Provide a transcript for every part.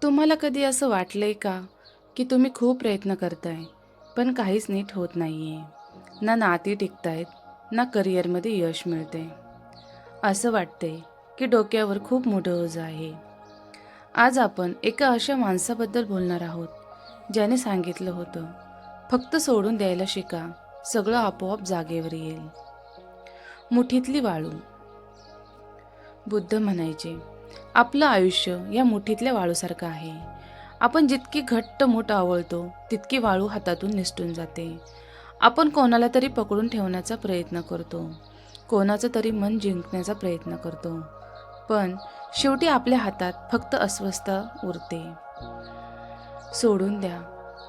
तुम्हाला कधी असं वाटलंय का, की तुम्ही खूप प्रयत्न करताय, पण काहीच नीट होत नाहीये? ना नाती टिकतायत, ना करिअरमध्ये यश मिळतंय. असं वाटतंय, की डोक्यावर खूप मोठं ओझं आहे. आज आपण एका अशा माणसाबद्दल बोलणार आहोत, ज्याने सांगितलं होतं, फक्त सोडून द्यायला शिका, सगळं आपोआप जागेवर येईल. मुठीतली वाळू. बुद्ध म्हणायचे, आपलं आयुष्य या मुठीतल्या वाळूसारखं आहे. आपण जितकी घट्ट मूठ आवळतो, तितकी वाळू हातातून निसटून जाते. आपण कोणाला तरी पकडून ठेवण्याचा प्रयत्न करतो, कोणाचं तरी मन जिंकण्याचा प्रयत्न करतो, पण शेवटी आपल्या हातात फक्त अस्वस्थता उरते. सोडून द्या,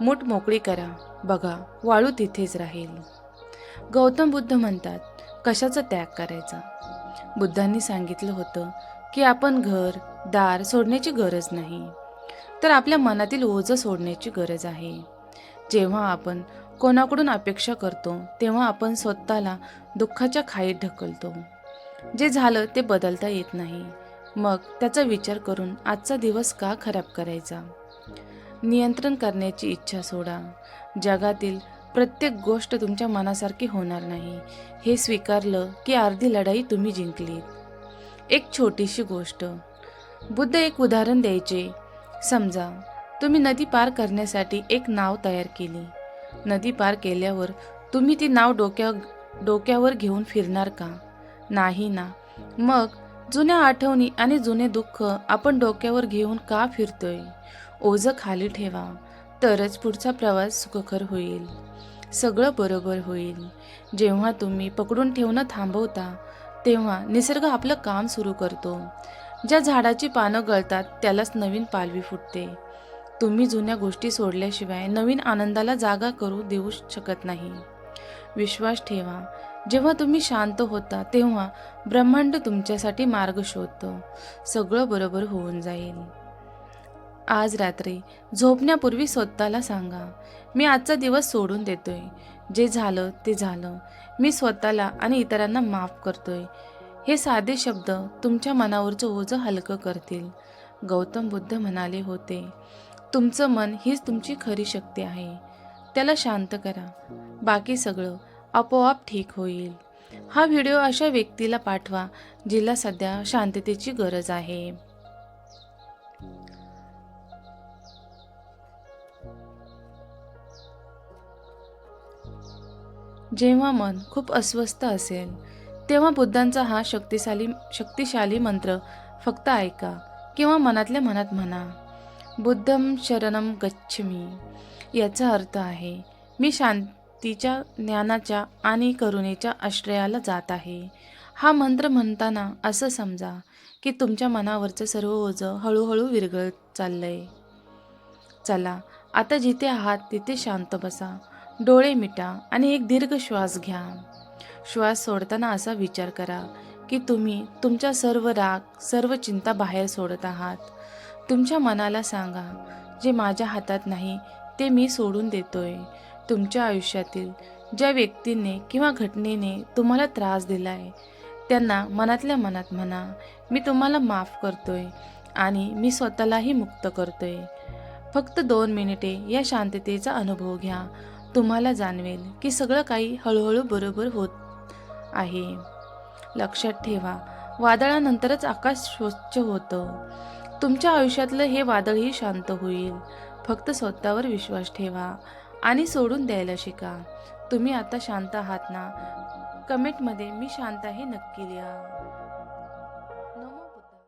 मूठ मोकळी करा, बघा वाळू तिथेच राहील. गौतम बुद्ध म्हणतात, कशाचा त्याग करायचा? बुद्धांनी सांगितलं होतं की आपण घर, दार सोडण्याची गरज नाही, तर आपल्या मनातील ओझं सोडण्याची गरज आहे. जेव्हा आपण कोणाकडून अपेक्षा करतो, तेव्हा आपण स्वतःला दुःखाच्या खाईत ढकलतो. जे झालं ते बदलता येत नाही. मग त्याचा विचार करून आजचा दिवस का खराब करायचा? नियंत्रण करण्याची इच्छा सोडा. जगातील प्रत्येक गोष्ट तुमच्या मनासारखी होणार नाही, हे स्वीकारलं की अर्धी लढाई तुम्ही जिंकलीत. एक छोटीशी गोष्ट. बुद्ध एक उदाहरण द्यायचे. समजा तुम्ही नदी पार करण्यासाठी एक नाव तयार केली. नदी पार केल्यावर तुम्ही ती नाव डोक्यावर घेऊन फिरणार का? नाही ना. मग जुन्या आठवणी आणि जुने दुःख आपण डोक्यावर घेऊन का फिरतोय? ओझं खाली ठेवा, तरच पुढचा प्रवास सुखकर होईल. सगळं बरोबर होईल. जेव्हा तुम्ही पकडून ठेवणं थांबवता, तेव्हा निसर्ग आपलं काम सुरू करतो. ज्या झाडाची पानं गळतात त्यालाच नवीन पालवी फुटते. तुम्ही जुन्या गोष्टी सोडल्याशिवाय नवीन आनंदाला जागा करू देऊ शकत नाही. विश्वास ठेवा, जेव्हा तुम्ही शांत होता तेव्हा ब्रह्मांड तुमच्यासाठी मार्ग शोधतं. सगळं बरोबर होऊन जाईल. आज रात्री झोपण्यापूर्वी स्वतःला सांगा, मी आजचा दिवस सोडून देतोय. जे झालं ते झालं. मी स्वतःला आणि इतरांना माफ करतोय. हे साधे शब्द तुमच्या मनावरचं ओझं हलकं करतील. गौतम बुद्ध म्हणाले होते, तुमचं मन हीच तुमची खरी शक्ती आहे. त्याला शांत करा. बाकी सगळं आपोआप ठीक होईल. हा व्हिडिओ अशा व्यक्तीला पाठवा, जिला सध्या शांततेची गरज आहे. जेव्हा मन खूप अस्वस्थ असेल, तेव्हा बुद्धांचा हा शक्तिशाली मंत्र फक्त ऐका किंवा मनातल्या मनात म्हणा. बुद्धं शरणं गच्छामि. याचा अर्थ आहे, मी शांतीच्या, ज्ञानाच्या आणि करुणेच्या आश्रयाला जात आहे. हा मंत्र म्हणताना असं समजा की तुमच्या मनावरचं सर्व ओझं हळूहळू विरघळत चाललंय. चला, आता जिथे आहात तिथे शांत बसा. डोळे मिटा आणि एक दीर्घ श्वास घ्या. श्वास सोडताना असा विचार करा की तुम्ही तुमच्या सर्व राग, सर्व चिंता बाहेर सोडत आहात. तुमच्या मनाला सांगा, जे माझ्या हातात नाही ते मी सोडून देतोय. तुमच्या आयुष्यातील ज्या व्यक्तीने किंवा घटनेने तुम्हाला त्रास दिलाय, त्यांना मनातल्या मनात म्हणा, मी तुम्हाला माफ करतोय आणि मी स्वतःलाही मुक्त करतोय. फक्त 2 मिनिटे या शांततेचा अनुभव घ्या. तुम्हाला जाणवेल की सगळं काही हळूहळू बरोबर होत आहे. लक्षात ठेवा, वादळानंतरच आकाश स्वच्छ होतं. तुमच्या आयुष्यातलं हे वादळही शांत होईल. फक्त स्वतःवर विश्वास ठेवा आणि सोडून द्यायला शिका. तुम्ही आता शांत आहात ना? कमेंटमध्ये मी शांत आहे नक्की लिहा.